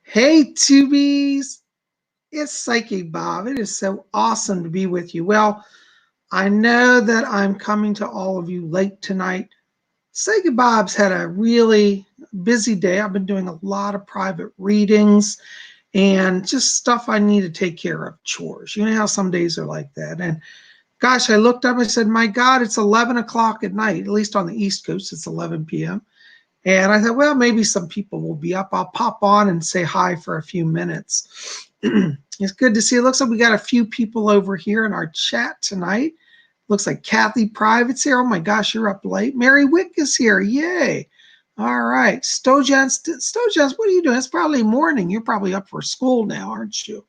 Hey, Tubies. It's Psychic Bob. It is so awesome to be with you. Well, I know that I'm coming to all of you late tonight. Psychic Bob's had a really busy day. I've been doing a lot of private readings and just stuff I need to take care of, chores. You know how some days are like that. And gosh, I looked up, I said, my God, it's 11 o'clock at night, at least on the East Coast, it's 11 p.m. And I thought, well, maybe some people will be up. I'll pop on and say hi for a few minutes. It's good to see. It looks like we got a few people over here in our chat tonight. Looks like Kathy Private's here. Oh my gosh, you're up late. Mary Wick is here. Yay. All right. Stojans, what are you doing? It's probably morning. You're probably up for school now, aren't you?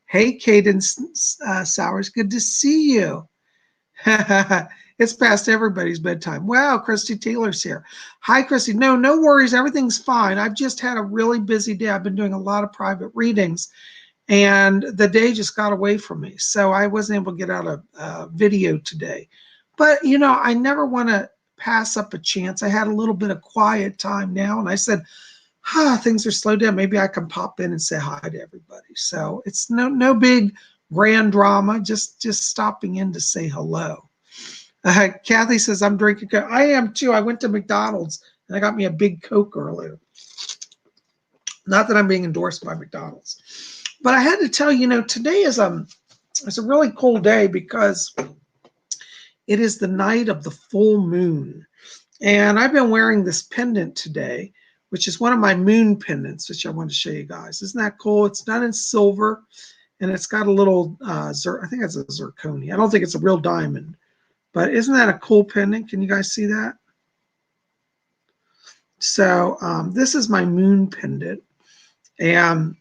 Hey, Cadence Sowers. Good to see you. It's past everybody's bedtime. Wow, Christy Taylor's here. Hi, Christy. No worries. Everything's fine. I've just had a really busy day. I've been doing a lot of private readings, and the day just got away from me. So I wasn't able to get out a video today. But, I never want to pass up a chance. I had a little bit of quiet time now, and I said, things are slowed down. Maybe I can pop in and say hi to everybody. So it's no big grand drama, just stopping in to say hello. Kathy says, I'm drinking Coke. I am too. I went to McDonald's and I got me a big Coke earlier. Not that I'm being endorsed by McDonald's. But I had to tell you, today is it's a really cool day because it is the night of the full moon. And I've been wearing this pendant today, which is one of my moon pendants, which I want to show you guys. Isn't that cool? It's done in silver, and it's got a little, I think it's a zirconia. I don't think it's a real diamond. But isn't that a cool pendant? Can you guys see that? So this is my moon pendant. And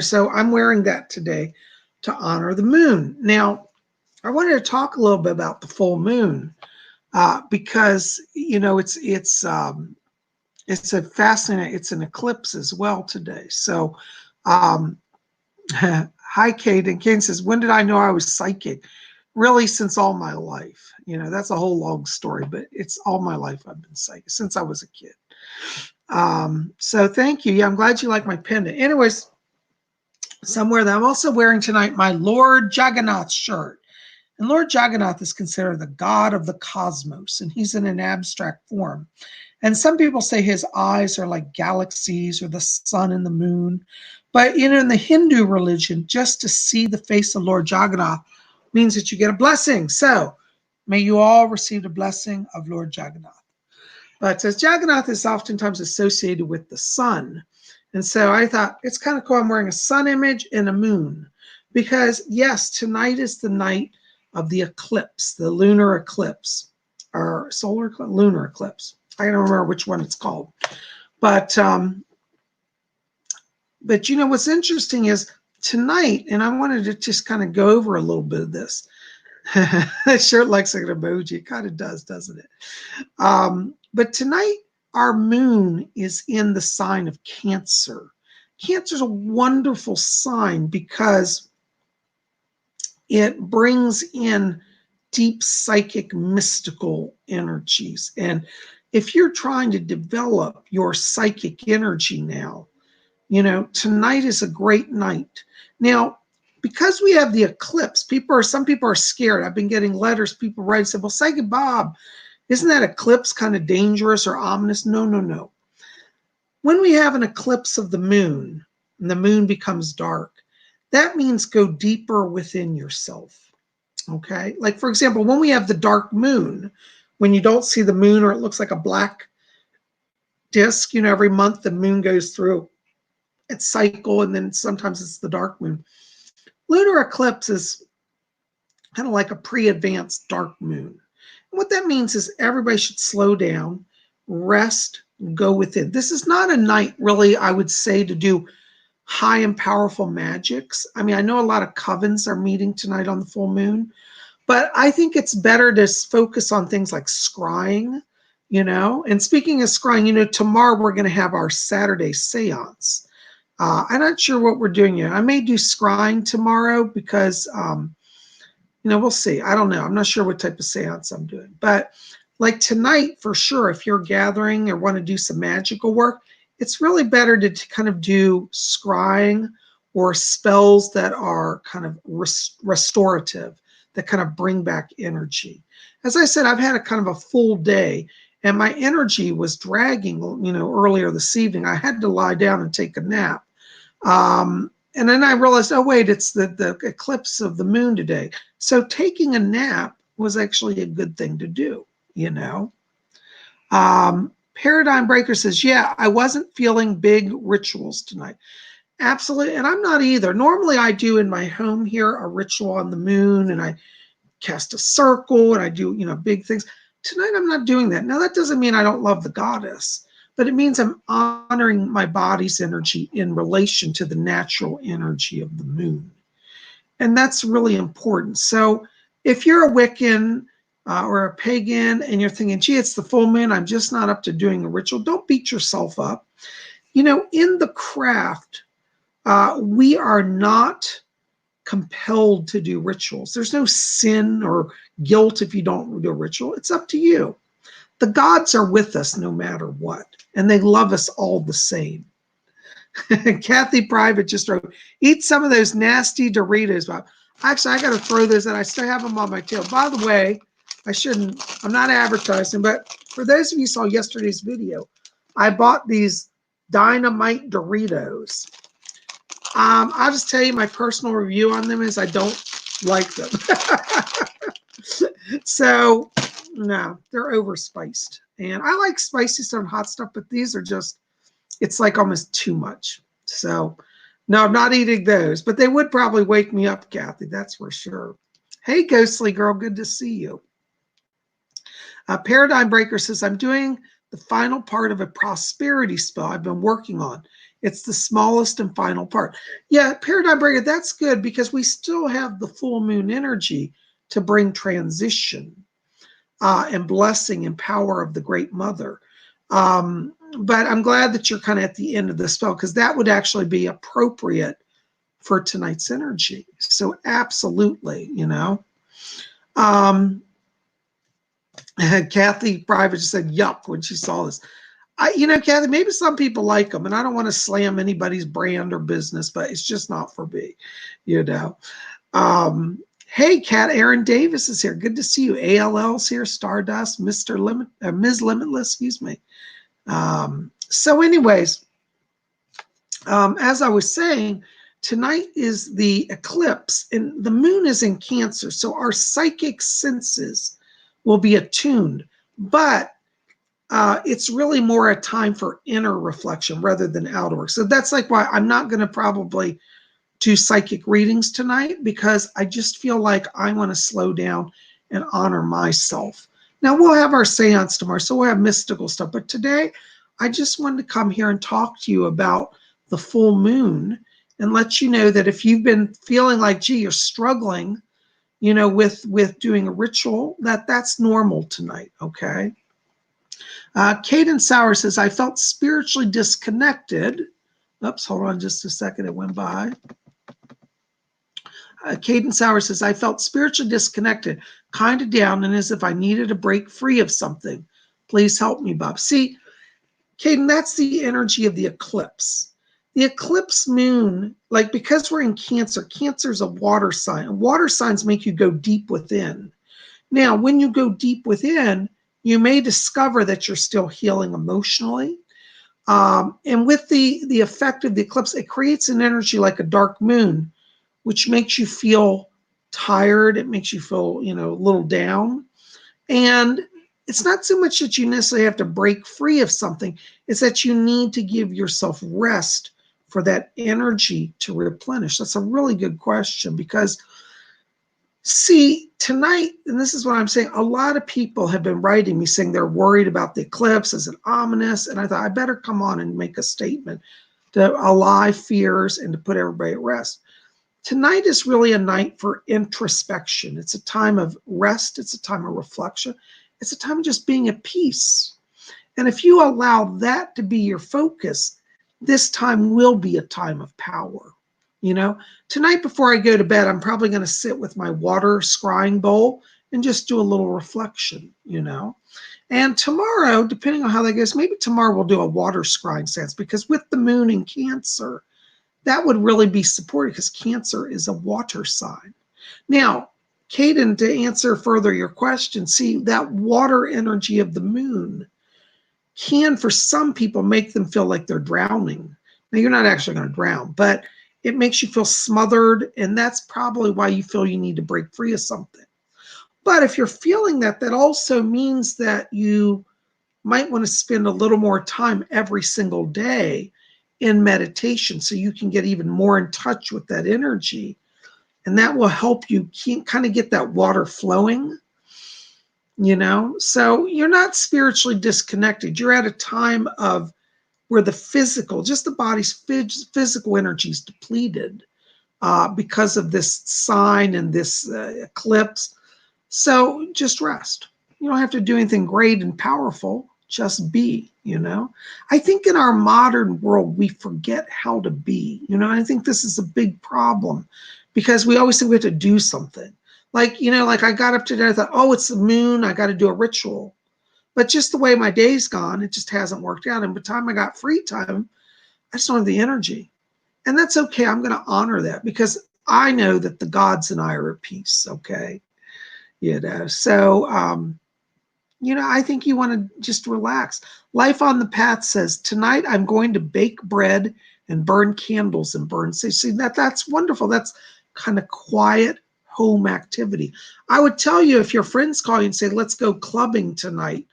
so I'm wearing that today to honor the moon. Now, I wanted to talk a little bit about the full moon because, it's a fascinating, it's an eclipse as well today. So hi, Kate. And Kate says, when did I know I was psychic? Really, since all my life. That's a whole long story, but it's all my life I've been psychic since I was a kid. So thank you. Yeah, I'm glad you like my pendant. Anyways, somewhere that I'm also wearing tonight my Lord Jagannath shirt. And Lord Jagannath is considered the god of the cosmos, and he's in an abstract form. And some people say his eyes are like galaxies or the sun and the moon. But, in the Hindu religion, just to see the face of Lord Jagannath means that you get a blessing. So may you all receive the blessing of Lord Jagannath. But as Jagannath is oftentimes associated with the sun. And so I thought it's kind of cool. I'm wearing a sun image and a moon because, yes, tonight is the night of the eclipse, the lunar eclipse or lunar eclipse. I don't remember which one it's called. But what's interesting is tonight, and I wanted to just kind of go over a little bit of this. That shirt looks like an emoji. It kind of does, doesn't it? But tonight, our moon is in the sign of Cancer. Cancer is a wonderful sign because it brings in deep psychic mystical energies. And if you're trying to develop your psychic energy now, tonight is a great night. Now, because we have the eclipse, some people are scared. I've been getting letters, people write and say, well, Psychic Bob, isn't that eclipse kind of dangerous or ominous? No. When we have an eclipse of the moon and the moon becomes dark, that means go deeper within yourself. Okay? Like, for example, when we have the dark moon, when you don't see the moon or it looks like a black disc, every month the moon goes through its cycle and then sometimes it's the dark moon. Lunar eclipse is kind of like a pre-advanced dark moon. And what that means is everybody should slow down, rest, go within. This is not a night, really, I would say, to do high and powerful magics. I mean, I know a lot of covens are meeting tonight on the full moon, but I think it's better to focus on things like scrying, And speaking of scrying, tomorrow we're going to have our Saturday seance. I'm not sure what we're doing yet. I may do scrying tomorrow because, we'll see. I don't know. I'm not sure what type of seance I'm doing. But Like tonight, for sure, if you're gathering or want to do some magical work, it's really better to kind of do scrying or spells that are kind of restorative, that kind of bring back energy. As I said, I've had a kind of a full day and my energy was dragging, earlier this evening. I had to lie down and take a nap. And then I realized, oh, wait, it's the eclipse of the moon today. So taking a nap was actually a good thing to do. Paradigm Breaker says, yeah, I wasn't feeling big rituals tonight. Absolutely. And I'm not either. Normally I do in my home here a ritual on the moon and I cast a circle and I do, big things. Tonight I'm not doing that. Now that doesn't mean I don't love the goddess, but it means I'm honoring my body's energy in relation to the natural energy of the moon. And that's really important. So if you're a Wiccan or a pagan and you're thinking, gee, it's the full moon, I'm just not up to doing a ritual, don't beat yourself up. In the craft, we are not compelled to do rituals. There's no sin or guilt if you don't do a ritual. It's up to you. The gods are with us no matter what, and they love us all the same. Kathy Private just wrote, eat some of those nasty Doritos, Bob. Actually, I got to throw those, and I still have them on my tail. By the way, I'm not advertising, but for those of you who saw yesterday's video, I bought these Dynamite Doritos. I'll just tell you my personal review on them is I don't like them. So, no, they're overspiced. And I like spicy stuff and hot stuff, but these are just, it's like almost too much. So, no, I'm not eating those, but they would probably wake me up, Kathy, that's for sure. Hey, Ghostly Girl, good to see you. Paradigm Breaker says, I'm doing the final part of a prosperity spell I've been working on. It's the smallest and final part. Yeah, Paradigm Breaker, that's good because we still have the full moon energy to bring transition and blessing and power of the Great Mother. But I'm glad that you're kind of at the end of the spell because that would actually be appropriate for tonight's energy. So absolutely, Kathy Private just said yuck when she saw this. Kathy, maybe some people like them, and I don't want to slam anybody's brand or business, but it's just not for me, Hey, Kat, Aaron Davis is here. Good to see you. ALL's here. Stardust, Ms. Limitless, excuse me. So anyways, as I was saying, tonight is the eclipse, and the moon is in Cancer, so our psychic senses will be attuned, but it's really more a time for inner reflection rather than outer work. So that's like why I'm not going to probably do psychic readings tonight because I just feel like I want to slow down and honor myself. Now we'll have our seance tomorrow, so we'll have mystical stuff. But today, I just wanted to come here and talk to you about the full moon and let you know that if you've been feeling like, gee, you're struggling, with doing a ritual, that's normal tonight, okay? Caden Sauer says, I felt spiritually disconnected. Oops, hold on just a second. It went by. Caden Sauer says, I felt spiritually disconnected, kind of down, and as if I needed to break free of something. Please help me, Bob. See, Caden, that's the energy of the eclipse. The eclipse moon, like because we're in Cancer, Cancer's a water sign. And water signs make you go deep within. Now, when you go deep within, you may discover that you're still healing emotionally. And with the effect of the eclipse, it creates an energy like a dark moon, which makes you feel tired. It makes you feel, a little down. And it's not so much that you necessarily have to break free of something. It's that you need to give yourself rest for that energy to replenish. That's a really good question because, see, tonight, and this is what I'm saying, a lot of people have been writing me saying they're worried about the eclipse. Is it ominous? And I thought I better come on and make a statement to allay fears and to put everybody at rest. Tonight is really a night for introspection. It's a time of rest. It's a time of reflection. It's a time of just being at peace. And if you allow that to be your focus, this time will be a time of power. Tonight before I go to bed, I'm probably going to sit with my water scrying bowl and just do a little reflection, And tomorrow, depending on how that goes, maybe tomorrow we'll do a water scrying seance, because with the moon in Cancer, that would really be supported because Cancer is a water sign. Now, Caden, to answer further your question, see, that water energy of the moon can, for some people, make them feel like they're drowning. Now, you're not actually going to drown, but it makes you feel smothered, and that's probably why you feel you need to break free of something. But if you're feeling that, that also means that you might want to spend a little more time every single day in meditation so you can get even more in touch with that energy. And that will help you kind of get that water flowing, So you're not spiritually disconnected. You're at a time of where the physical, just the body's physical energy is depleted because of this sign and this eclipse. So just rest. You don't have to do anything great and powerful. Just be, I think in our modern world, we forget how to be, I think this is a big problem because we always think we have to do something. Like I got up today, I thought, oh, it's the moon, I got to do a ritual. But just the way my day's gone, it just hasn't worked out. And by the time I got free time, I just don't have the energy. And that's okay. I'm going to honor that because I know that the gods and I are at peace, okay? So, I think you want to just relax. Life on the Path says, tonight I'm going to bake bread and burn candles and burn. So see, that's wonderful. That's kind of quiet home activity. I would tell you if your friends call you and say, let's go clubbing tonight,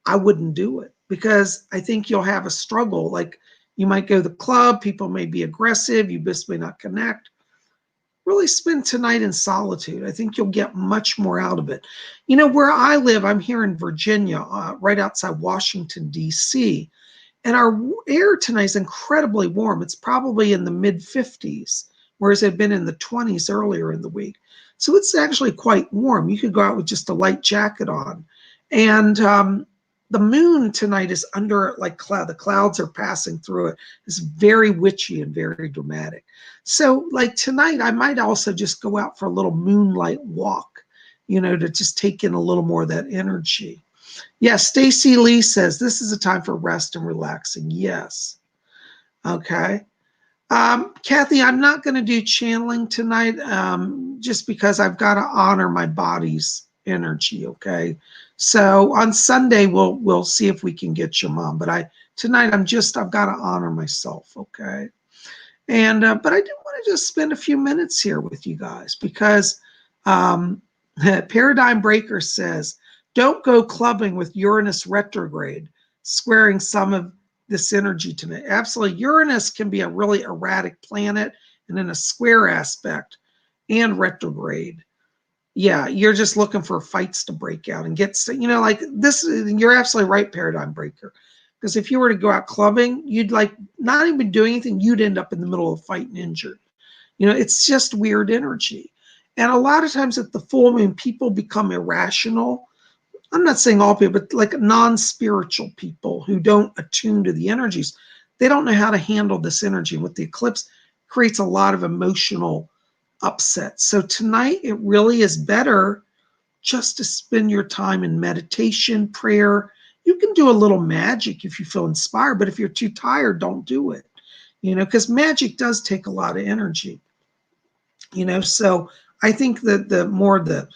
I wouldn't do it because I think you'll have a struggle. Like you might go to the club, people may be aggressive, you just may not connect. Really spend tonight in solitude. I think you'll get much more out of it. Where I live, I'm here in Virginia, right outside Washington, D.C., and our air tonight is incredibly warm. It's probably in the mid-50s, whereas it had been in the 20s earlier in the week. So it's actually quite warm. You could go out with just a light jacket on. And the moon tonight is under like cloud. The clouds are passing through it. It's very witchy and very dramatic. So like tonight, I might also just go out for a little moonlight walk, to just take in a little more of that energy. Yes, Stacy Lee says this is a time for rest and relaxing. Yes. Okay. Kathy, I'm not going to do channeling tonight just because I've got to honor my body's energy. Okay. So on Sunday, we'll see if we can get your mom. But tonight I've got to honor myself. Okay. And but I do want to just spend a few minutes here with you guys because Paradigm Breaker says, don't go clubbing with Uranus retrograde, squaring some of this energy tonight. Absolutely. Uranus can be a really erratic planet and in a square aspect and retrograde. Yeah, you're just looking for fights to break out and get, like this. You're absolutely right, Paradigm Breaker. Because if you were to go out clubbing, you'd like not even do anything. You'd end up in the middle of a fight and injured. It's just weird energy. And a lot of times at the full moon, people become irrational. I'm not saying all people, but like non-spiritual people who don't attune to the energies, they don't know how to handle this energy. With the eclipse, creates a lot of emotional upset. So tonight, it really is better just to spend your time in meditation, prayer. You can do a little magic if you feel inspired, but if you're too tired, don't do it, because magic does take a lot of energy, So I think that the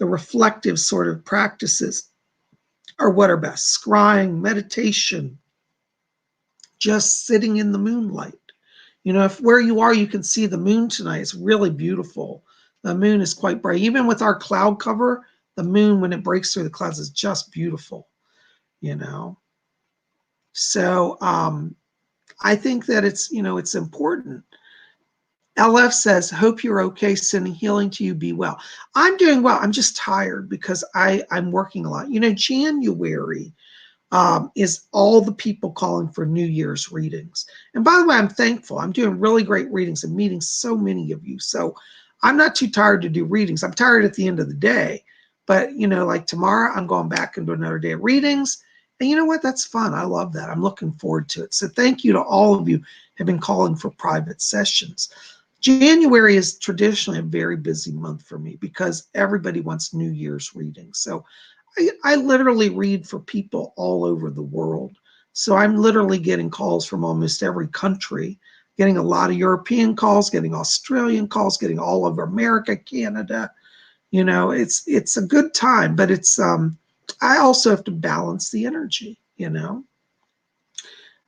reflective sort of practices are what are best. Scrying, meditation, just sitting in the moonlight. If where you are, you can see the moon tonight. It's really beautiful. The moon is quite bright. Even with our cloud cover, the moon, when it breaks through the clouds, is just beautiful, So I think that it's important. LF says, hope you're okay, sending healing to you, be well. I'm doing well. I'm just tired because I'm working a lot. January is all the people calling for New Year's readings. And by the way, I'm thankful. I'm doing really great readings and meeting so many of you. So I'm not too tired to do readings. I'm tired at the end of the day. But, like tomorrow, I'm going back into another day of readings. And you know what? That's fun. I love that. I'm looking forward to it. So thank you to all of you who have been calling for private sessions. January is traditionally a very busy month for me because everybody wants New Year's readings. So I literally read for people all over the world. So I'm literally getting calls from almost every country, getting a lot of European calls, getting Australian calls, getting all over America, Canada. You know, it's a good time, but it's I also have to balance the energy, you know.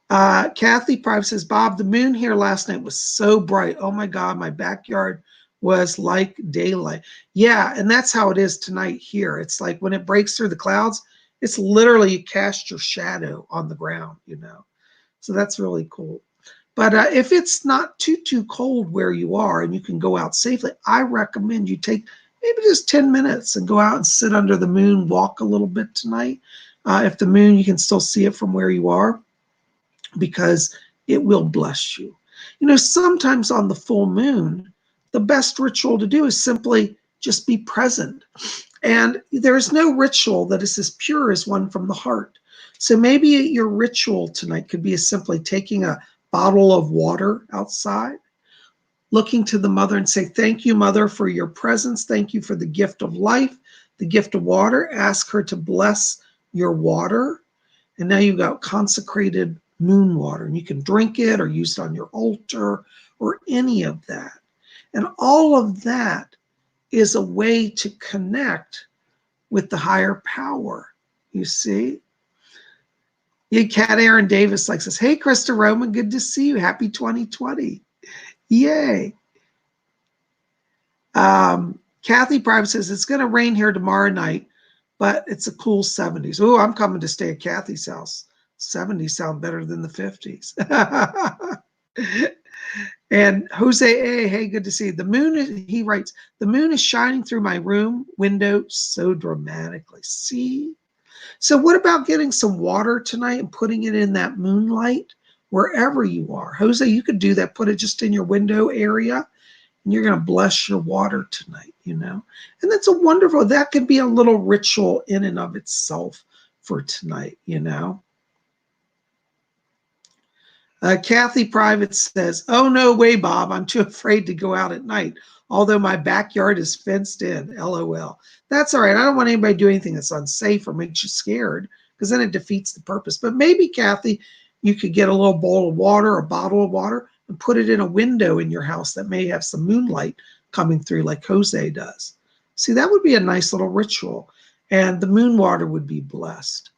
Kathy Prive says, Bob, the moon here last night was so bright. Oh my God, my backyard was like daylight. Yeah, and that's how it is tonight here. It's like when it breaks through the clouds, it's literally you cast your shadow on the ground, you know. So that's really cool. But if it's not too cold where you are and you can go out safely, I recommend you take maybe just 10 minutes and go out and sit under the moon, walk a little bit tonight. If the moon, you can still see it from where you are, because it will bless you. You know, sometimes on the full moon, the best ritual to do is simply just be present. And there's no ritual that is as pure as one from the heart. So maybe your ritual tonight could be as simply taking a bottle of water outside, looking to the mother and say, thank you, mother, for your presence. Thank you for the gift of life, the gift of water. Ask her to bless your water. And now you've got consecrated moon water, and you can drink it or use it on your altar or any of that. And all of that is a way to connect with the higher power, you see? Yeah, Cat Aaron Davis like says, hey, Krista Roman, good to see you. Happy 2020. Yay. Kathy Prime says, it's going to rain here tomorrow night, but it's a cool 70s. Oh, I'm coming to stay at Kathy's house. 70s sound better than the 50s. And Jose A, hey, good to see you. The moon is, he writes, the moon is shining through my room window so dramatically. See? So what about getting some water tonight and putting it in that moonlight wherever you are? Jose, you could do that. Put it just in your window area, and you're going to bless your water tonight, you know? And that's a wonderful, that could be a little ritual in and of itself for tonight, you know? Kathy Private says, oh, no way, Bob. I'm too afraid to go out at night, although my backyard is fenced in, LOL. That's all right. I don't want anybody to do anything that's unsafe or makes you scared, because then it defeats the purpose. But maybe, Kathy, you could get a little bowl of water, a bottle of water, and put it in a window in your house that may have some moonlight coming through like Jose does. See, that would be a nice little ritual, and the moon water would be blessed.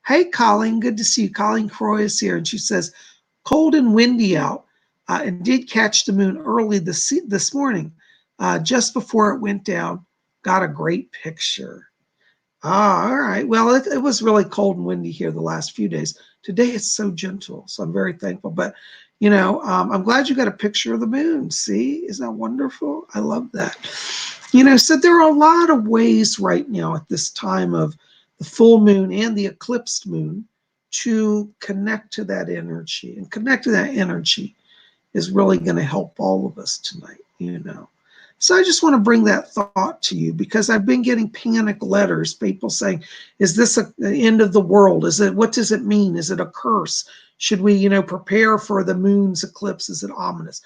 Hey, Colleen, good to see you. Colleen Croy is here, and she says, cold and windy out, and did catch the moon early this morning, just before it went down. Got a great picture. All right. Well, it was really cold and windy here the last few days. Today it's so gentle, so I'm very thankful. But, you know, I'm glad you got a picture of the moon. See, isn't that wonderful? I love that. You know, so there are a lot of ways right now at this time of the full moon and the eclipsed moon to connect to that energy. And connect to that energy is really going to help all of us tonight, you know. So I just want to bring that thought to you, because I've been getting panic letters, people saying, is this the end of the world? Is it, what does it mean? Is it a curse? Should we, you know, prepare for the moon's eclipse? Is it ominous?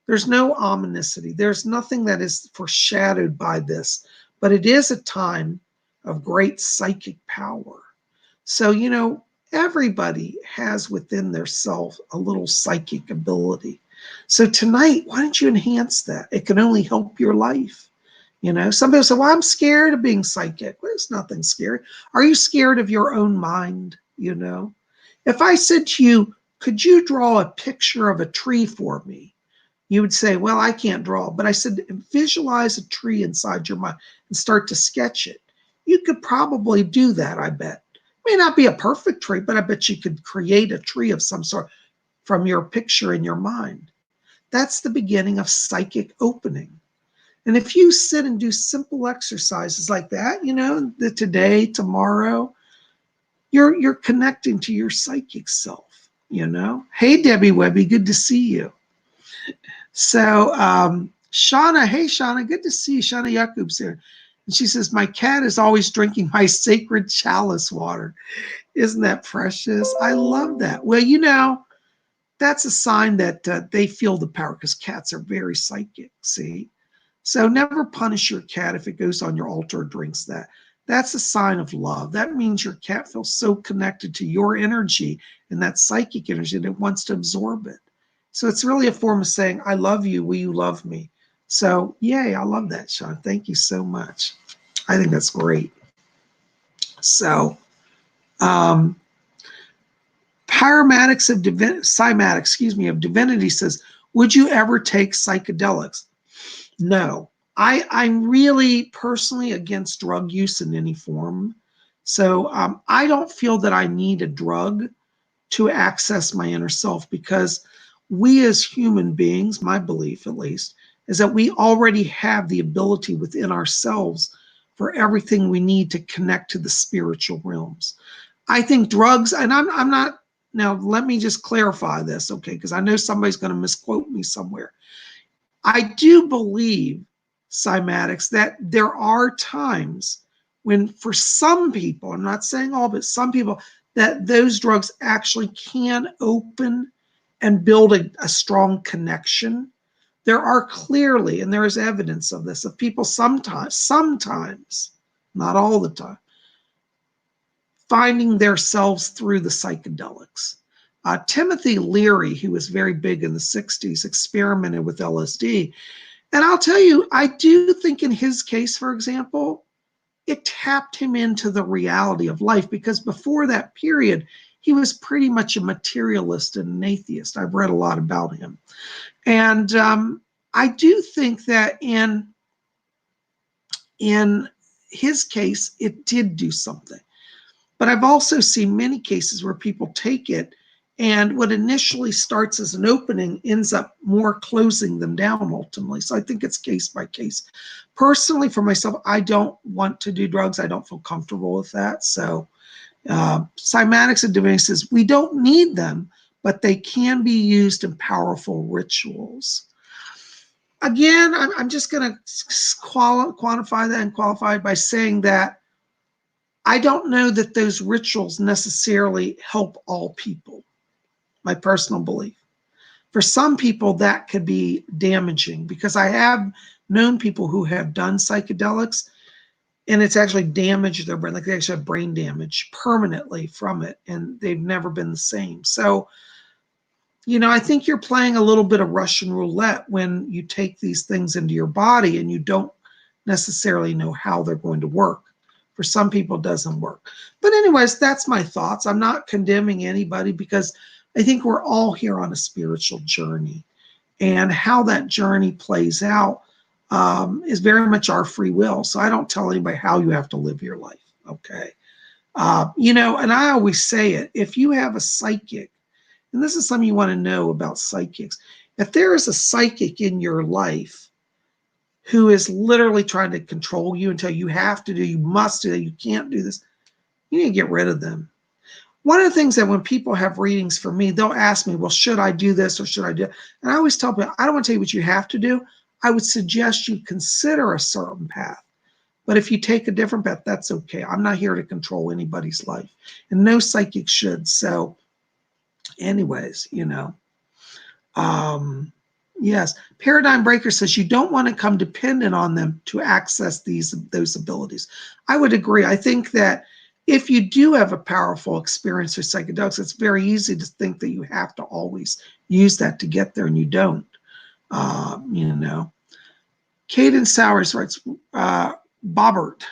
There's no ominousity. There's nothing that is foreshadowed by this, but it is a time of great psychic power. So, you know, everybody has within their self a little psychic ability. So tonight, why don't you enhance that? It can only help your life. You know, some people say, well, I'm scared of being psychic. Well, there's nothing scary. Are you scared of your own mind? You know, if I said to you, could you draw a picture of a tree for me? You would say, well, I can't draw. But I said, visualize a tree inside your mind and start to sketch it. You could probably do that, I bet. It may not be a perfect tree, but I bet you could create a tree of some sort from your picture in your mind. That's the beginning of psychic opening. And if you sit and do simple exercises like that, you know, the today, tomorrow, you're connecting to your psychic self, you know. Hey, Debbie Webby, good to see you. So Shauna, hey, Shauna, good to see you. Shauna Yakub's here. And she says, my cat is always drinking my sacred chalice water. Isn't that precious? I love that. Well, you know, that's a sign that they feel the power, because cats are very psychic, see? So never punish your cat if it goes on your altar or drinks that. That's a sign of love. That means your cat feels so connected to your energy and that psychic energy that it wants to absorb it. So it's really a form of saying, I love you, will you love me? So yay, I love that, Sean. Thank you so much. I think that's great. So Pyromatics of of Divinity says, would you ever take psychedelics? No. I'm really personally against drug use in any form. So I don't feel that I need a drug to access my inner self, because we as human beings, my belief at least, is that we already have the ability within ourselves for everything we need to connect to the spiritual realms. I think drugs, and I'm not, now let me just clarify this, okay, because I know somebody's going to misquote me somewhere. I do believe, cymatics, that there are times when for some people, I'm not saying all, but some people, that those drugs actually can open and build a strong connection. There are clearly, and there is evidence of this, of people sometimes, not all the time, finding themselves through the psychedelics. Timothy Leary, who was very big in the 60s, experimented with LSD. And I'll tell you, I do think in his case, for example, it tapped him into the reality of life, because before that period, he was pretty much a materialist and an atheist. I've read a lot about him. And I do think that in his case, it did do something. But I've also seen many cases where people take it, and what initially starts as an opening ends up more closing them down ultimately. So I think it's case by case. Personally, for myself, I don't want to do drugs. I don't feel comfortable with that. So Cymatics of Divinity says, we don't need them, but they can be used in powerful rituals. Again, I'm just going to quantify that and qualify it by saying that I don't know that those rituals necessarily help all people, my personal belief. For some people, that could be damaging, because I have known people who have done psychedelics and it's actually damaged their brain, like they actually have brain damage permanently from it, and they've never been the same. So, I think you're playing a little bit of Russian roulette when you take these things into your body and you don't necessarily know how they're going to work. For some people, it doesn't work. But anyways, that's my thoughts. I'm not condemning anybody, because I think we're all here on a spiritual journey. And how that journey plays out is very much our free will. So I don't tell anybody how you have to live your life, okay? And I always say it, if you have a psychic, and this is something you want to know about psychics, if there is a psychic in your life who is literally trying to control you and tell you have to do, you must do that, you can't do this, you need to get rid of them. One of the things that when people have readings for me, they'll ask me, well, should I do this or should I do it? And I always tell people, I don't want to tell you what you have to do. I would suggest you consider a certain path. But if you take a different path, that's okay. I'm not here to control anybody's life. And no psychic should. So anyways, yes, Paradigm Breaker says you don't want to come dependent on them to access those abilities. I would agree. I think that if you do have a powerful experience with psychedelics, it's very easy to think that you have to always use that to get there, and you don't. Caden Sowers writes, Bobbert,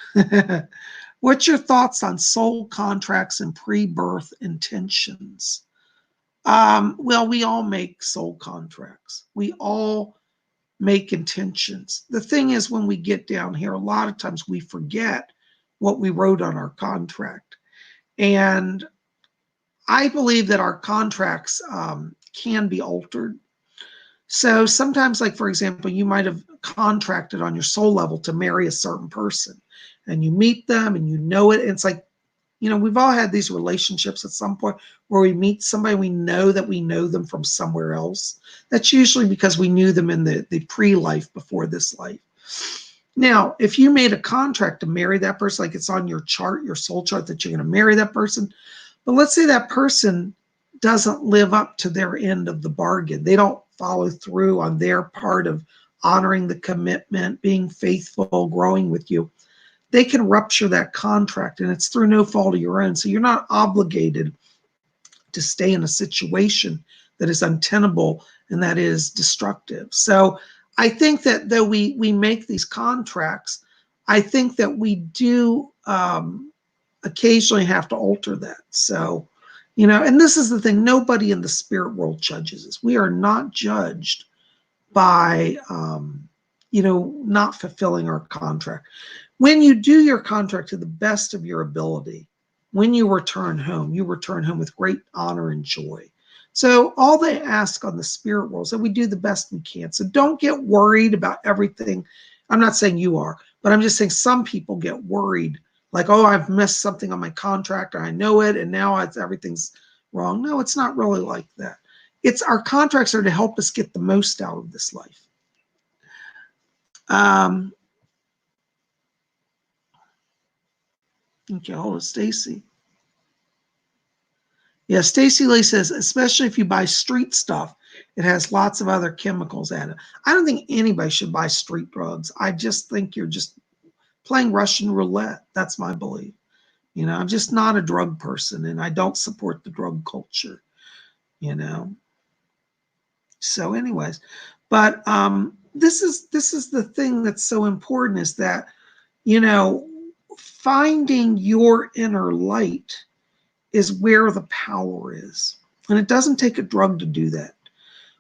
what's your thoughts on soul contracts and pre-birth intentions? Well, we all make soul contracts. We all make intentions. The thing is, when we get down here, a lot of times we forget what we wrote on our contract. And I believe that our contracts can be altered. So sometimes, like, for example, you might have contracted on your soul level to marry a certain person, and you meet them and you know it. And it's like, we've all had these relationships at some point where we meet somebody, we know that we know them from somewhere else. That's usually because we knew them in the pre-life before this life. Now, if you made a contract to marry that person, like it's on your chart, your soul chart, that you're going to marry that person, but let's say that person doesn't live up to their end of the bargain. They don't follow through on their part of honoring the commitment, being faithful, growing with you, they can rupture that contract, and it's through no fault of your own. So you're not obligated to stay in a situation that is untenable and that is destructive. So I think that though we make these contracts, I think that we do occasionally have to alter that. So, and this is the thing, nobody in the spirit world judges us. We are not judged by, not fulfilling our contract. When you do your contract to the best of your ability, when you return home with great honor and joy. So all they ask on the spirit world is that we do the best we can. So don't get worried about everything. I'm not saying you are, but I'm just saying some people get worried, like, oh, I've missed something on my contract, or I know it, and now everything's wrong. No, it's not really like that. It's our contracts are to help us get the most out of this life. Okay, hold on, Stacy. Yeah, Stacy Lee says, especially if you buy street stuff, it has lots of other chemicals added. I don't think anybody should buy street drugs. I just think you're just playing Russian roulette. That's my belief. I'm just not a drug person, and I don't support the drug culture, So anyways, but this is the thing that's so important, is that, finding your inner light is where the power is. And it doesn't take a drug to do that.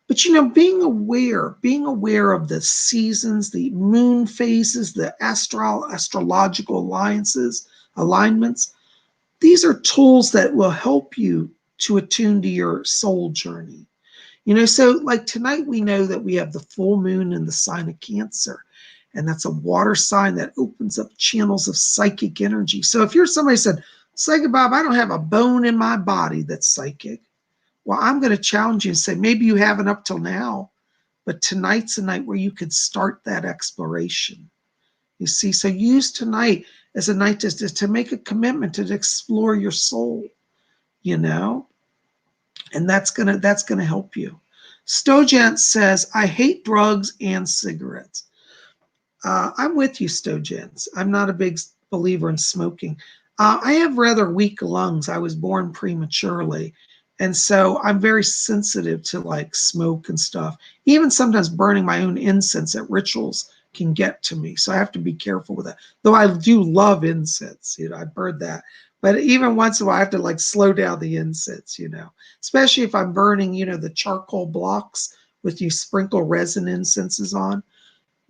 But, being aware of the seasons, the moon phases, the astrological alignments, these are tools that will help you to attune to your soul journey. So like tonight, we know that we have the full moon in the sign of Cancer. And that's a water sign that opens up channels of psychic energy. So if you're somebody who said, Psychic Bob, I don't have a bone in my body that's psychic. Well, I'm going to challenge you and say, maybe you haven't up till now, but tonight's a night where you could start that exploration. You see, so use tonight as a night to make a commitment to explore your soul, and that's gonna help you. Stojant says, I hate drugs and cigarettes. I'm with you, Stojant. I'm not a big believer in smoking. I have rather weak lungs. I was born prematurely. And so I'm very sensitive to like smoke and stuff. Even sometimes burning my own incense at rituals can get to me. So I have to be careful with that. Though I do love incense, I've heard that. But even once in a while, I have to like slow down the incense, especially if I'm burning, the charcoal blocks with you sprinkle resin incenses on.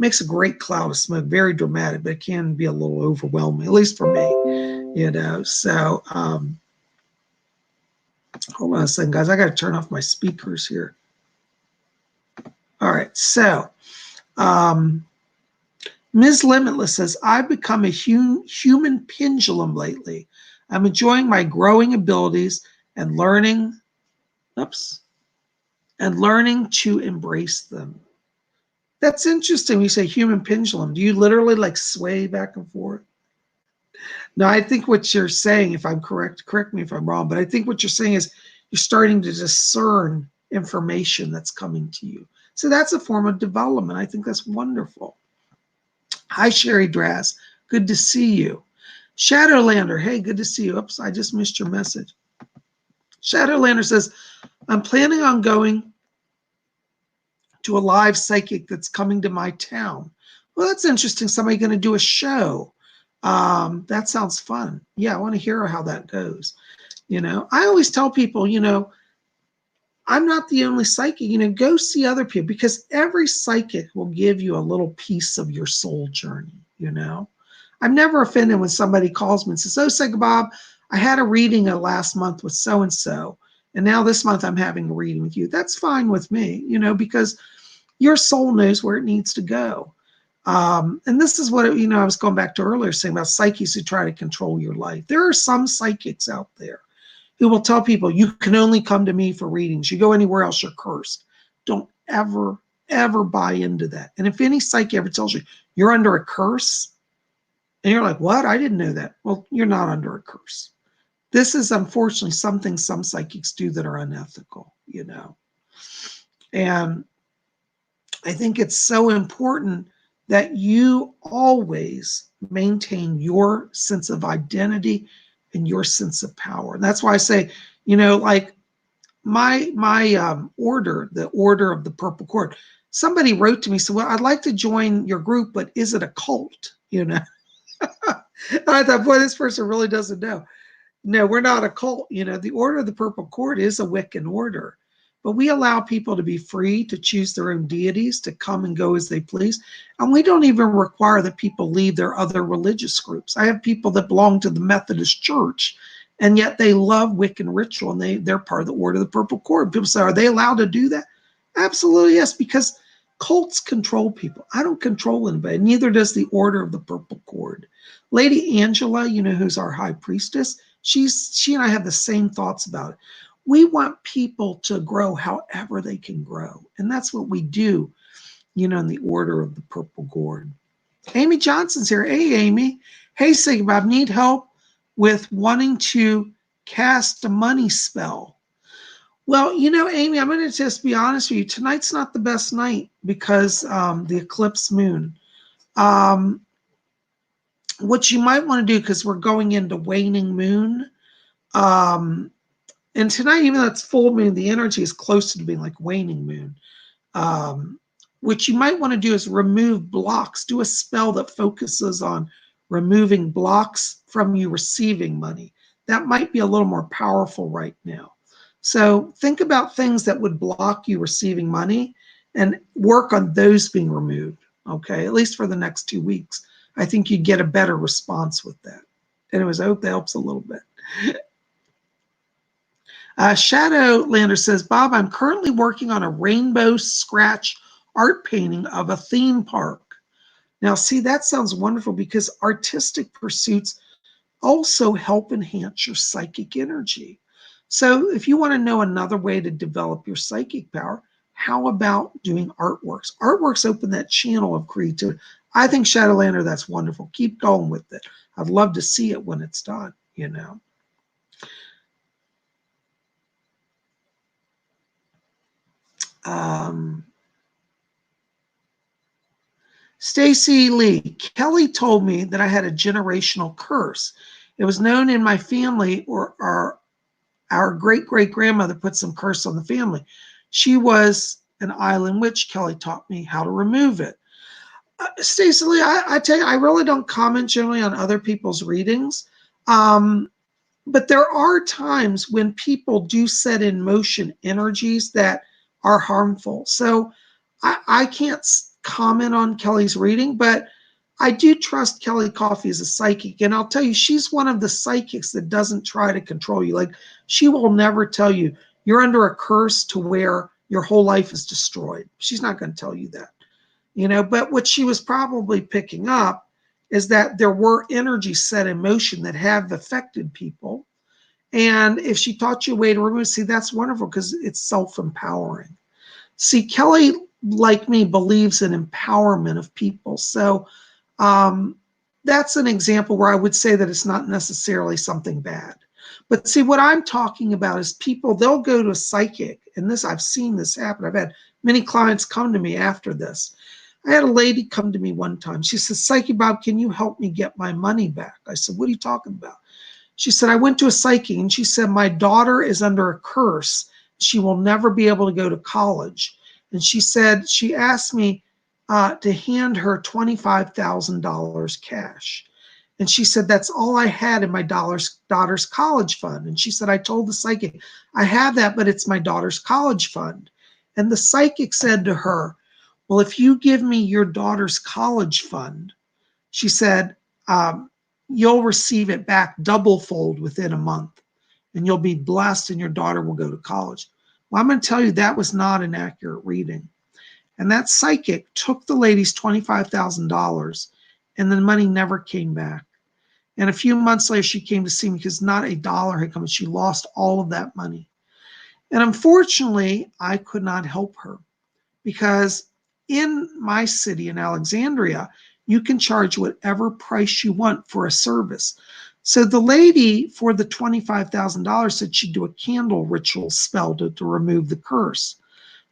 Makes a great cloud of smoke, very dramatic, but it can be a little overwhelming, at least for me, So, hold on a second, guys. I got to turn off my speakers here. All right. So, Ms. Limitless says, I've become a human pendulum lately. I'm enjoying my growing abilities and learning to embrace them. That's interesting. You say human pendulum. Do you literally like sway back and forth? No, I think what you're saying, if I'm correct me if I'm wrong, but I think what you're saying is you're starting to discern information that's coming to you. So that's a form of development. I think that's wonderful. Hi, Sherry Drass. Good to see you. Shadowlander. Hey, good to see you. Oops, I just missed your message. Shadowlander says, I'm planning on going to a live psychic that's coming to my town. Well, that's interesting. Somebody going to do a show. That sounds fun. Yeah, I want to hear how that goes. I always tell people, I'm not the only psychic. Go see other people, because every psychic will give you a little piece of your soul journey. I'm never offended when somebody calls me and says, oh, Psychic Bob, I had a reading last month with so-and-so, and now this month I'm having a reading with you. That's fine with me, because your soul knows where it needs to go. And this is what, I was going back to earlier saying about psychics who try to control your life. There are some psychics out there who will tell people, you can only come to me for readings. You go anywhere else, you're cursed. Don't ever, ever buy into that. And if any psychic ever tells you you're under a curse, and you're like, what? I didn't know that. Well, you're not under a curse. This is unfortunately something some psychics do that are unethical, And I think it's so important that you always maintain your sense of identity and your sense of power. And that's why I say, like my order, the Order of the Purple Cord, somebody wrote to me, said, well, I'd like to join your group, but is it a cult? I thought, boy, this person really doesn't know. No, we're not a cult. The Order of the Purple Cord is a Wiccan order, but we allow people to be free to choose their own deities, to come and go as they please. And we don't even require that people leave their other religious groups. I have people that belong to the Methodist Church, and yet they love Wiccan ritual, and they're part of the Order of the Purple Cord. People say, are they allowed to do that? Absolutely, yes, because cults control people. I don't control anybody, neither does the Order of the Purple Cord. Lady Angela, who's our high priestess, she and I have the same thoughts about it. We want people to grow however they can grow. And that's what we do, in the Order of the Purple Cord. Amy Johnson's here. Hey, Amy. Hey, Sigbob, need help with wanting to cast a money spell? Well, Amy, I'm going to just be honest with you. Tonight's not the best night because the eclipse moon. What you might want to do, because we're going into waning moon, and tonight, even though it's full moon, the energy is closer to being like waning moon. What you might want to do is remove blocks. Do a spell that focuses on removing blocks from you receiving money. That might be a little more powerful right now. So think about things that would block you receiving money and work on those being removed, okay? At least for the next 2 weeks. I think you'd get a better response with that. Anyways, I hope that helps a little bit. Shadowlander says, Bob, I'm currently working on a rainbow scratch art painting of a theme park. Now, see, that sounds wonderful because artistic pursuits also help enhance your psychic energy. So if you want to know another way to develop your psychic power, how about doing artworks? Artworks open that channel of creativity. I think, Shadowlander, that's wonderful. Keep going with it. I'd love to see it when it's done, Stacy Lee, Kelly told me that I had a generational curse. It was known in my family, or our great-great-grandmother put some curse on the family. She was an island witch. Kelly taught me how to remove it. Stacy Lee, I tell you, I really don't comment generally on other people's readings. But there are times when people do set in motion energies that are harmful. So I can't comment on Kelly's reading, but I do trust Kelly Coffey as a psychic. And I'll tell you, she's one of the psychics that doesn't try to control you. Like, she will never tell you you're under a curse to where your whole life is destroyed. She's not going to tell you that. But what she was probably picking up is that there were energies set in motion that have affected people. And if she taught you a way to remove, see, that's wonderful because it's self-empowering. See, Kelly, like me, believes in empowerment of people. So that's an example where I would say that it's not necessarily something bad. But see, what I'm talking about is people, they'll go to a psychic, and I've seen this happen. I've had many clients come to me after this. I had a lady come to me one time. She said, Psychic Bob, can you help me get my money back? I said, what are you talking about? She said, I went to a psychic, and she said, my daughter is under a curse. She will never be able to go to college. And she said, she asked me to hand her $25,000 cash. And she said, that's all I had in my daughter's college fund. And she said, I told the psychic, I have that, but it's my daughter's college fund. And the psychic said to her, well, if you give me your daughter's college fund, she said, you'll receive it back double fold within a month, and you'll be blessed, and your daughter will go to college. Well, I'm going to tell you that was not an accurate reading. And that psychic took the lady's $25,000, and the money never came back. And a few months later, she came to see me because not a dollar had come, and she lost all of that money. And unfortunately, I could not help her because in my city in Alexandria, you can charge whatever price you want for a service. So the lady for the $25,000 said she'd do a candle ritual spell to remove the curse.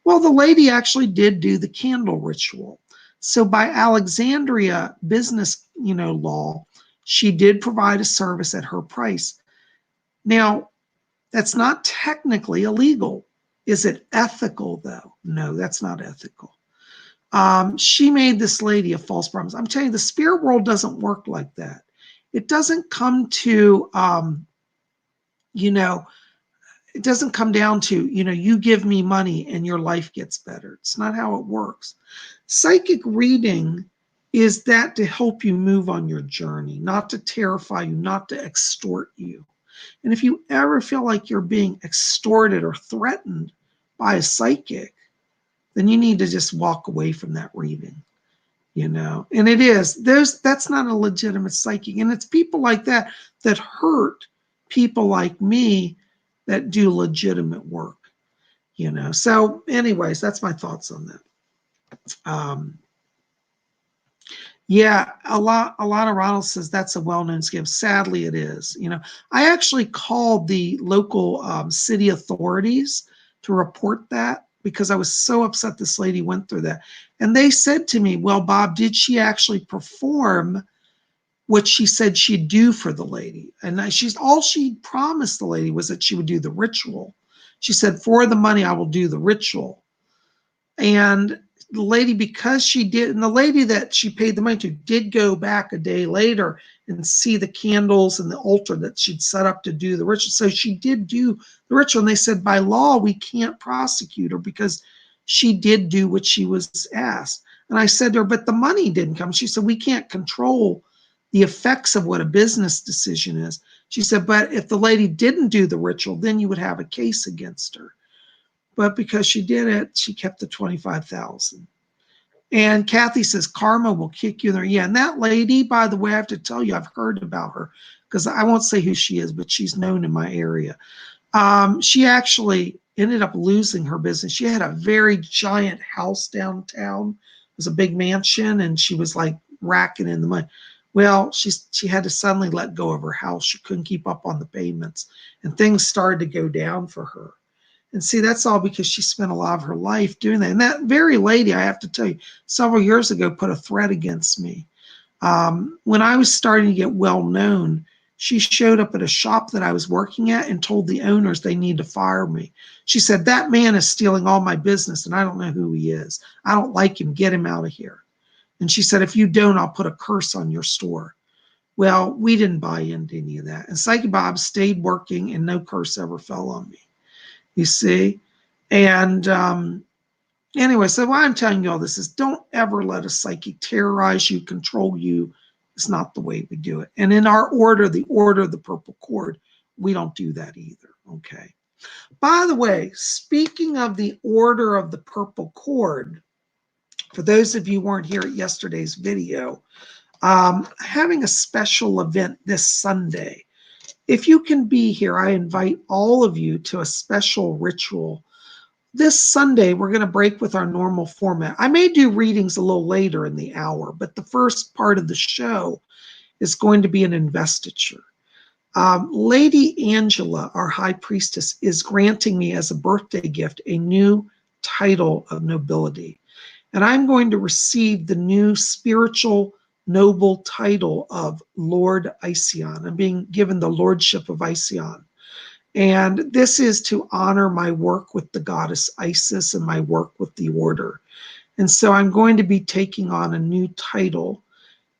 Well, the lady actually did do the candle ritual. So by Alexandria business, law, she did provide a service at her price. Now, that's not technically illegal. Is it ethical, though? No, that's not ethical. She made this lady a false promise. I'm telling you, the spirit world doesn't work like that. It doesn't come to, it doesn't come down to, you give me money and your life gets better. It's not how it works. Psychic reading is that to help you move on your journey, not to terrify you, not to extort you. And if you ever feel like you're being extorted or threatened by a psychic, then you need to just walk away from that reading, And that's not a legitimate psychic. And it's people like that that hurt people like me that do legitimate work, So anyways, that's my thoughts on that. Yeah, a lot of Ronald says that's a well-known scam. Sadly, it is. I actually called the local city authorities to report that because I was so upset this lady went through that. And they said to me, well, Bob, did she actually perform what she said she'd do for the lady? And all she promised the lady was that she would do the ritual. She said, for the money, I will do the ritual. And the lady, because she did, and the lady that she paid the money to did go back a day later and see the candles and the altar that she'd set up to do the ritual. So she did do the ritual. And they said, by law, we can't prosecute her because she did do what she was asked. And I said to her, but the money didn't come. She said, we can't control the effects of what a business decision is. She said, but if the lady didn't do the ritual, then you would have a case against her. But because she did it, she kept the 25,000. And Kathy says karma will kick you in there. Yeah, and that lady, by the way, I have to tell you, I've heard about her because I won't say who she is, but she's known in my area. She actually ended up losing her business. She had a very giant house downtown. It was a big mansion, and she was like racking in the money. Well, she had to suddenly let go of her house. She couldn't keep up on the payments, and things started to go down for her. And see, that's all because she spent a lot of her life doing that. And that very lady, I have to tell you, several years ago put a threat against me. When I was starting to get well known, she showed up at a shop that I was working at and told the owners they need to fire me. She said, that man is stealing all my business and I don't know who he is. I don't like him. Get him out of here. And she said, if you don't, I'll put a curse on your store. Well, we didn't buy into any of that. And Psychic Bob stayed working and no curse ever fell on me. You see? And anyway, so why I'm telling you all this is don't ever let a psychic terrorize you, control you. It's not the way we do it. And in our order, the order of the purple cord, we don't do that either. Okay. By the way, speaking of the order of the purple cord, for those of you who weren't here at yesterday's video, having a special event this Sunday. If you can be here, I invite all of you to a special ritual. This Sunday, we're going to break with our normal format. I may do readings a little later in the hour, but the first part of the show is going to be an investiture. Lady Angela, our high priestess, is granting me as a birthday gift a new title of nobility. And I'm going to receive the new spiritual noble title of Lord Ision. I'm being given the lordship of Ision. And this is to honor my work with the goddess Isis and my work with the order. And so I'm going to be taking on a new title.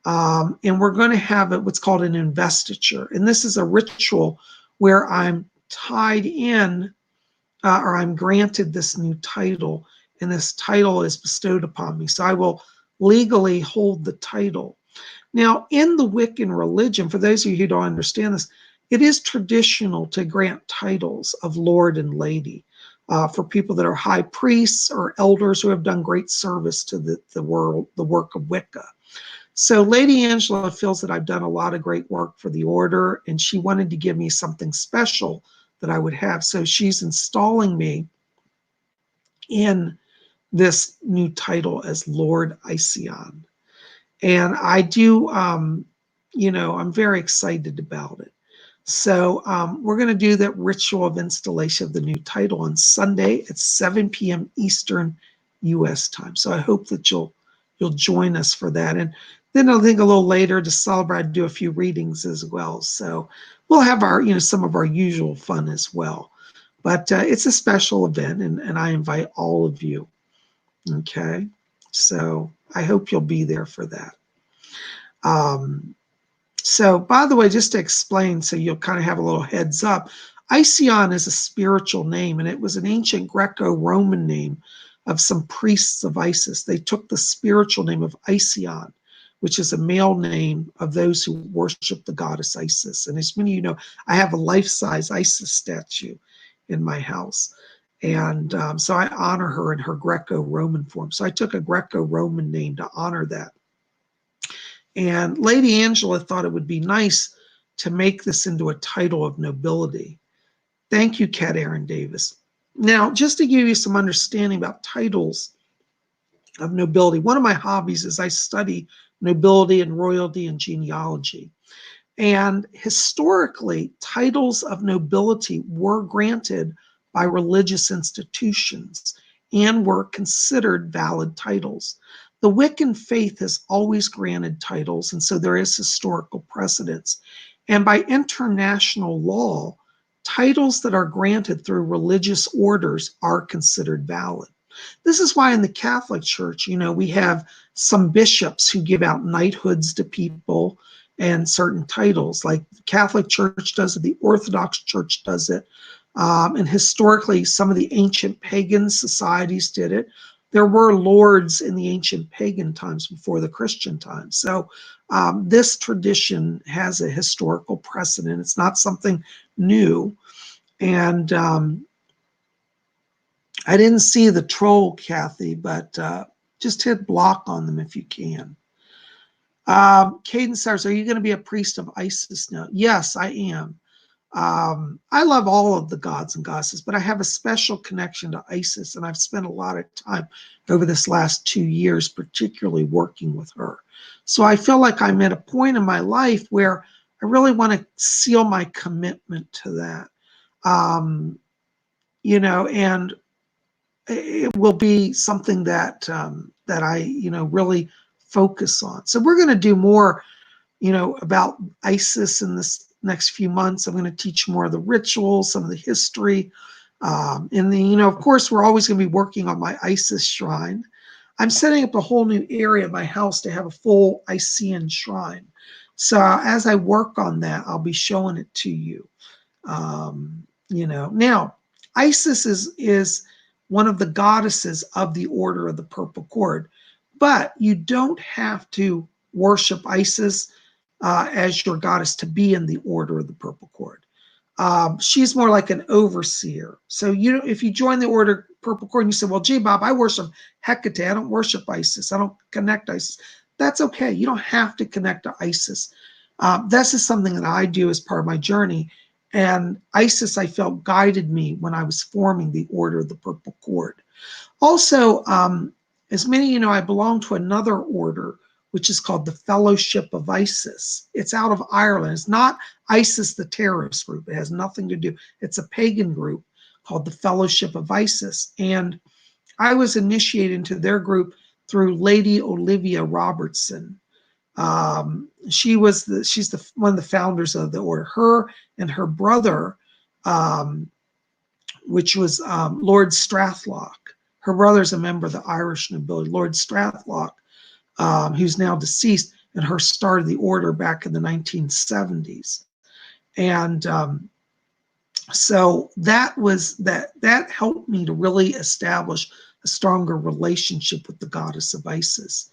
And we're going to have what's called an investiture. And this is a ritual where I'm tied in, or I'm granted this new title. And this title is bestowed upon me. So I will legally hold the title. Now, in the Wiccan religion, for those of you who don't understand this, it is traditional to grant titles of Lord and Lady for people that are high priests or elders who have done great service to the world, the work of Wicca. So Lady Angela feels that I've done a lot of great work for the order, and she wanted to give me something special that I would have. So she's installing me in this new title as Lord Ision. And I do, I'm very excited about it. So we're going to do that ritual of installation of the new title on Sunday at 7 p.m. Eastern U.S. time. So I hope that you'll join us for that. And then I think a little later to celebrate, do a few readings as well. So we'll have our, some of our usual fun as well. But it's a special event, and I invite all of you. Okay, so I hope you'll be there for that. So, by the way, just to explain, so you'll kind of have a little heads up, Ision is a spiritual name, and it was an ancient Greco-Roman name of some priests of Isis. They took the spiritual name of Ision, which is a male name of those who worship the goddess Isis. And as many of you know, I have a life-size Isis statue in my house. And so I honor her in her Greco-Roman form. So I took a Greco-Roman name to honor that. And Lady Angela thought it would be nice to make this into a title of nobility. Thank you, Kat Aaron Davis. Now, just to give you some understanding about titles of nobility, one of my hobbies is I study nobility and royalty and genealogy. And historically, titles of nobility were granted by religious institutions and were considered valid titles. The Wiccan faith has always granted titles, and so there is historical precedence. And by international law, titles that are granted through religious orders are considered valid. This is why in the Catholic Church, we have some bishops who give out knighthoods to people and certain titles, like the Catholic Church does it, the Orthodox Church does it, and historically some of the ancient pagan societies did it. There were lords in the ancient pagan times before the Christian times. So this tradition has a historical precedent. It's not something new. And I didn't see the troll, Kathy, but just hit block on them if you can. Caden Stars, are you going to be a priest of Isis now? Yes, I am. I love all of the gods and goddesses, but I have a special connection to Isis, and I've spent a lot of time over this last 2 years, particularly working with her. So I feel like I'm at a point in my life where I really want to seal my commitment to that. And it will be something that that I, really focus on. So we're going to do more, about Isis in this next few months. I'm going to teach more of the rituals, some of the history. And then, of course, we're always going to be working on my Isis shrine. I'm setting up a whole new area of my house to have a full Isean shrine. So as I work on that, I'll be showing it to you. Now, Isis is one of the goddesses of the Order of the Purple Cord, but you don't have to worship Isis as your goddess to be in the Order of the Purple Cord. She's more like an overseer. So if you join the Order of Purple Cord and you say, well, gee, Bob, I worship Hecate. I don't worship Isis. I don't connect to Isis. That's okay. You don't have to connect to Isis. This is something that I do as part of my journey. And Isis, I felt, guided me when I was forming the Order of the Purple Cord. Also, as many of you know, I belong to another order, which is called the Fellowship of Isis. It's out of Ireland. It's not ISIS, the terrorist group. It has nothing to do. It's a pagan group called the Fellowship of Isis. And I was initiated into their group through Lady Olivia Robertson. She's one of the founders of the order. Her and her brother, which was Lord Strathlock. Her brother's a member of the Irish nobility, Lord Strathlock, who's now deceased, and her started the order back in the 1970s. And so that helped me to really establish a stronger relationship with the goddess of Isis.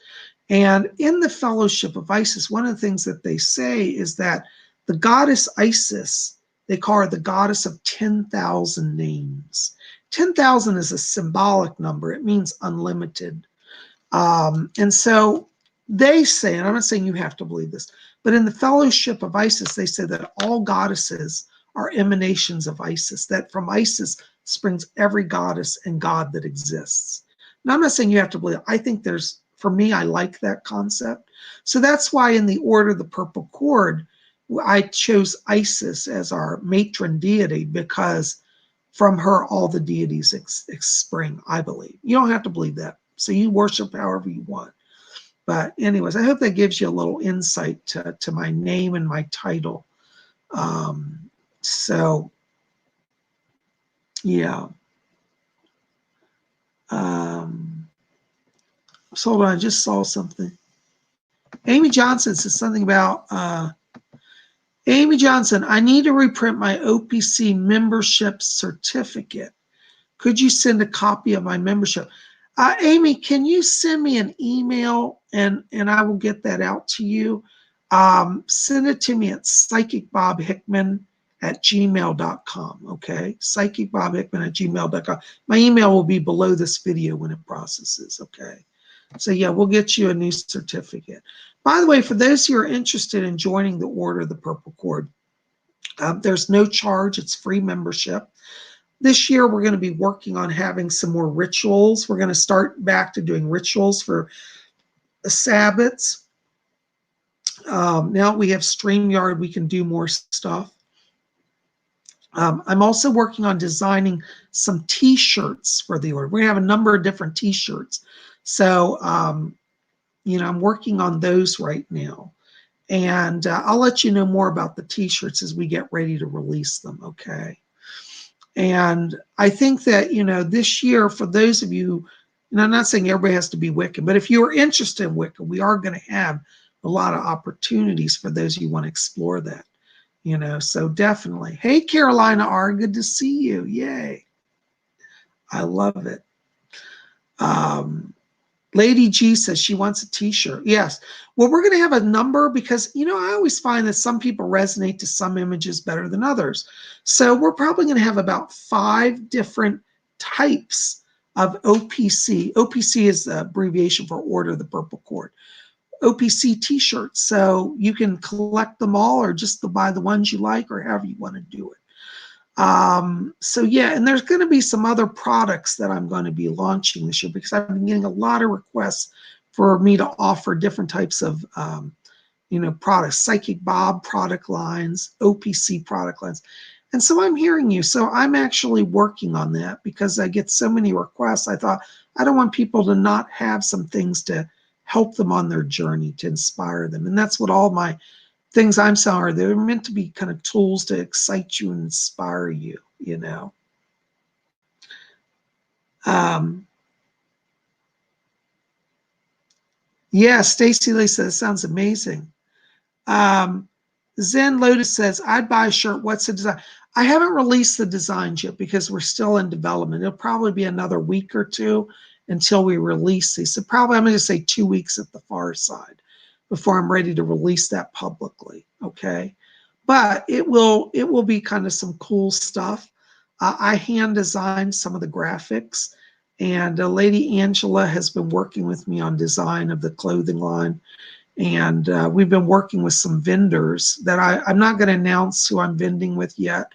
And in the Fellowship of Isis, one of the things that they say is that the goddess Isis, they call her the goddess of 10,000 names. 10,000 is a symbolic number. It means unlimited. And so they say, and I'm not saying you have to believe this, but in the Fellowship of Isis, they say that all goddesses are emanations of Isis, that from Isis springs every goddess and god that exists. Now, I'm not saying you have to believe it. I think there's for me, I like that concept. So that's why in the Order of the Purple Cord, I chose Isis as our matron deity, because from her all the deities spring, I believe. You don't have to believe that. So you worship however you want. But anyways, I hope that gives you a little insight to my name and my title. So, yeah. So hold on, I just saw something. Amy Johnson says something about, Amy Johnson, I need to reprint my OPC membership certificate. Could you send a copy of my membership? Amy, can you send me an email and I will get that out to you? Send it to me at PsychicBobHickman@gmail.com, okay? PsychicBobHickman@gmail.com. My email will be below this video when it processes, okay? So yeah, we'll get you a new certificate. By the way, for those who are interested in joining the Order of the Purple Cord, there's no charge, it's free membership. This year, we're going to be working on having some more rituals. We're going to start back to doing rituals for the Sabbats. Now we have StreamYard, we can do more stuff. I'm also working on designing some t-shirts for the Order. We're going to have a number of different t-shirts. So, you know, I'm working on those right now. And I'll let you know more about the t-shirts as we get ready to release them, okay? And I think that, you know, this year, for those of you, and I'm not saying everybody has to be Wiccan, but if you are interested in Wicca, we are going to have a lot of opportunities for those who want to explore that, you know, so definitely. Hey, Carolina R., good to see you. Yay. I love it. Lady G says she wants a t-shirt. Yes. Well, we're going to have a number because, you know, I always find that some people resonate to some images better than others. So we're probably going to have about 5 different types of OPC. OPC is the abbreviation for Order of the Purple Cord. OPC t-shirts. So you can collect them all or just buy the ones you like or however you want to do it. So yeah, and there's going to be some other products that I'm going to be launching this year because I've been getting a lot of requests for me to offer different types of, you know, products, Psychic Bob product lines, OPC product lines. And so I'm hearing you. So I'm actually working on that because I get so many requests. I thought, I don't want people to not have some things to help them on their journey, to inspire them. And that's what all my things I'm selling are. They're meant to be kind of tools to excite you and inspire you, you know. Yeah, Stacy Lee says, sounds amazing. Zen Lotus says, I'd buy a shirt. What's the design? I haven't released the designs yet because we're still in development. It'll probably be another week or two until we release these. So probably I'm going to say 2 weeks at the far side before I'm ready to release that publicly, okay? But it will be kind of some cool stuff. I hand designed some of the graphics, and Lady Angela has been working with me on design of the clothing line. And we've been working with some vendors that I'm not going to announce who I'm vending with yet.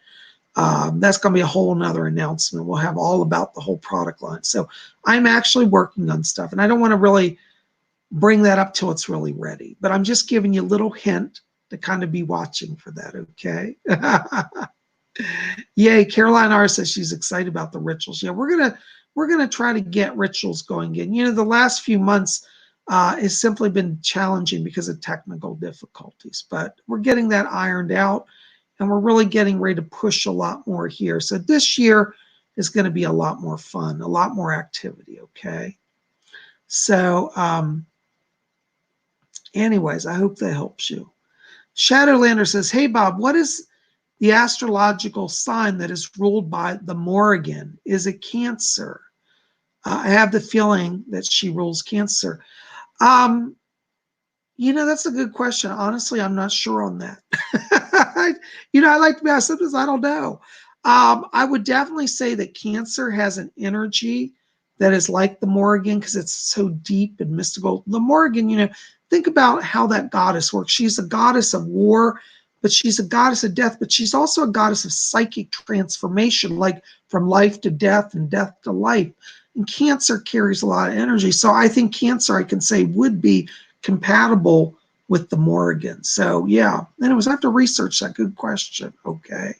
That's going to be a whole nother announcement. We'll have all about the whole product line. So I'm actually working on stuff, and I don't want to really bring that up till it's really ready. But I'm just giving you a little hint to kind of be watching for that, okay? Yay, Caroline R says she's excited about the rituals. Yeah, we're gonna try to get rituals going again. You know, the last few months it's simply been challenging because of technical difficulties, but we're getting that ironed out and we're really getting ready to push a lot more here. So this year is going to be a lot more fun, a lot more activity, okay? So anyways, I hope that helps you. Shadowlander says, hey, Bob, what is the astrological sign that is ruled by the Morrigan? Is it Cancer? I have the feeling that she rules Cancer. You know, that's a good question. Honestly, I'm not sure on that. You know, I like to be honest, sometimes I don't know. I would definitely say that Cancer has an energy that is like the Morrigan because it's so deep and mystical. The Morrigan, you know, think about how that goddess works. She's a goddess of war, but she's a goddess of death, but she's also a goddess of psychic transformation, like from life to death and death to life. And Cancer carries a lot of energy. So I think Cancer, I can say, would be compatible with the Morrigan. So yeah, anyways, I have to research that. Good question. Okay.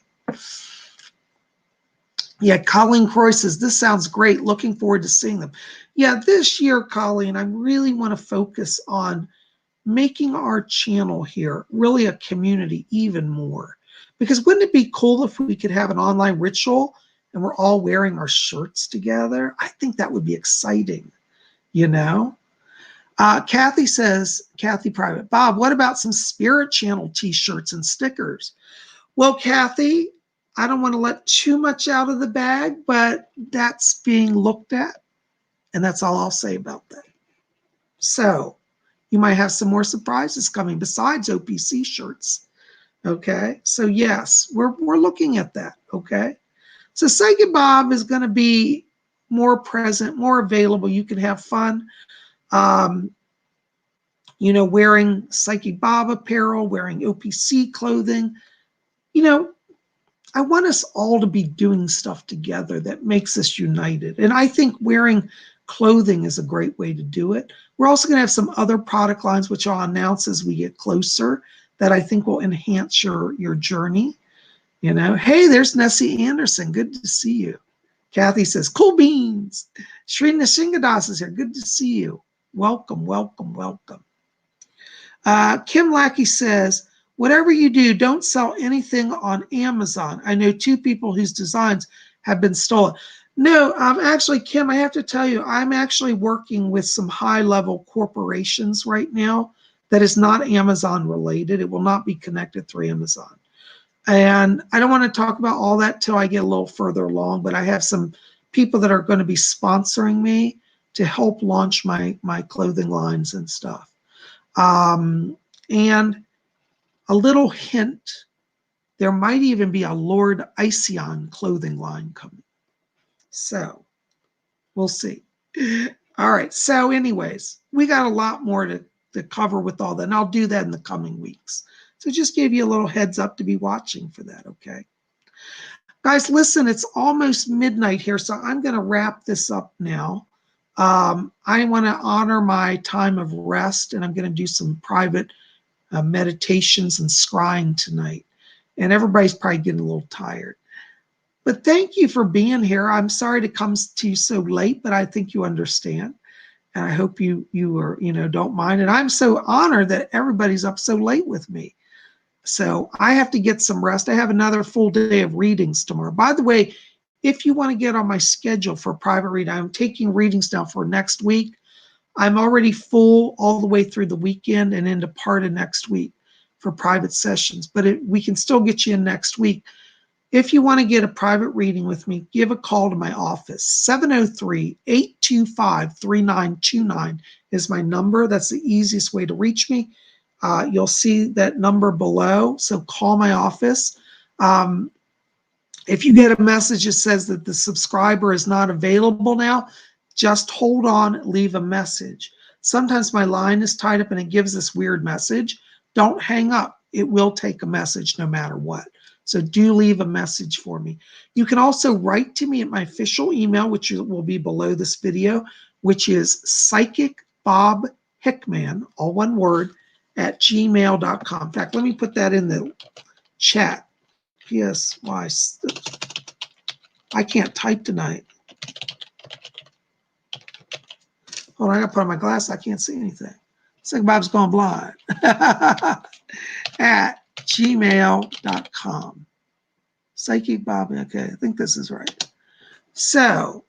Yeah, Colleen Croy says, this sounds great. Looking forward to seeing them. Yeah, this year, Colleen, I really want to focus on making our channel here really a community even more. Because wouldn't it be cool if we could have an online ritual and we're all wearing our shirts together? I think that would be exciting, you know? Kathy says, Kathy Private, Bob, what about some Spirit Channel t-shirts and stickers? Well, Kathy, I don't want to let too much out of the bag, but that's being looked at. And that's all I'll say about that. So you might have some more surprises coming besides OPC shirts. Okay. So yes, we're looking at that. Okay. So Psychic Bob is going to be more present, more available. You can have fun. You know, wearing Psychic Bob apparel, wearing OPC clothing. You know, I want us all to be doing stuff together that makes us united. And I think wearing clothing is a great way to do it. We're also going to have some other product lines, which I'll announce as we get closer, that I think will enhance your journey. You know, hey, there's Nessie Anderson. Good to see you. Kathy says, cool beans. Shrina Shingadas is here. Good to see you. Welcome, welcome, welcome. Kim Lackey says, whatever you do, don't sell anything on Amazon. I know 2 people whose designs have been stolen. No, actually, Kim, I have to tell you, I'm actually working with some high-level corporations right now that is not Amazon related. It will not be connected through Amazon. And I don't want to talk about all that till I get a little further along, but I have some people that are going to be sponsoring me to help launch my clothing lines and stuff. And a little hint, there might even be a Lord Iceon clothing line coming. So we'll see. All right. So anyways, we got a lot more to cover with all that. And I'll do that in the coming weeks. So just gave you a little heads up to be watching for that. Okay. Guys, listen, it's almost midnight here. So I'm going to wrap this up now. I want to honor my time of rest, and I'm going to do some private meditations and scrying tonight. And everybody's probably getting a little tired. But thank you for being here. I'm sorry to come to you so late, but I think you understand. And I hope you are, don't mind. And I'm so honored that everybody's up so late with me. So I have to get some rest. I have another full day of readings tomorrow. By the way, if you want to get on my schedule for a private reading, I'm taking readings now for next week. I'm already full all the way through the weekend and into part of next week for private sessions, but we can still get you in next week. If you want to get a private reading with me, give a call to my office. 703-825-3929 is my number. That's the easiest way to reach me. You'll see that number below, so call my office. If you get a message that says that the subscriber is not available now, just hold on, leave a message. Sometimes my line is tied up and it gives this weird message. Don't hang up. It will take a message no matter what. So do leave a message for me. You can also write to me at my official email, which will be below this video, which is PsychicBobHickman, all one word, at gmail.com. In fact, let me put that in the chat. P.S.Y. I can't type tonight. Hold on, I got to put on my glasses. I can't see anything. Psychic Bob's gone blind. At gmail.com. Psychic Bob. Okay, I think this is right. So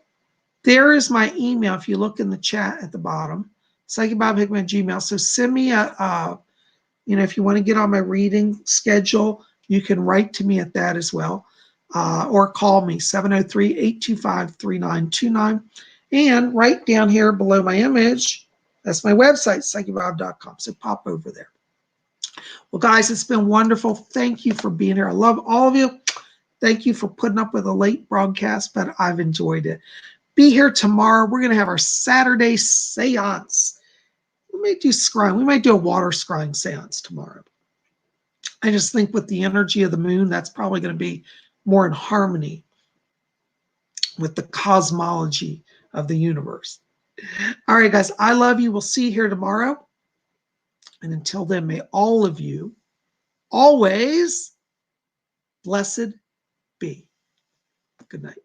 there is my email. If you look in the chat at the bottom, PsychicBobHickman Gmail. So send me if you want to get on my reading schedule, you can write to me at that as well, or call me 703-825-3929, and right down here below my image, that's my website, PsychicBob.com. So pop over there. Well, guys, it's been wonderful. Thank you for being here. I love all of you. Thank you for putting up with a late broadcast, but I've enjoyed it. Be here tomorrow. We're going to have our Saturday seance. We might do scrying. We might do a water scrying seance tomorrow. I just think with the energy of the moon, that's probably going to be more in harmony with the cosmology of the universe. All right, guys, I love you. We'll see you here tomorrow. And until then, may all of you always blessed be. Good night.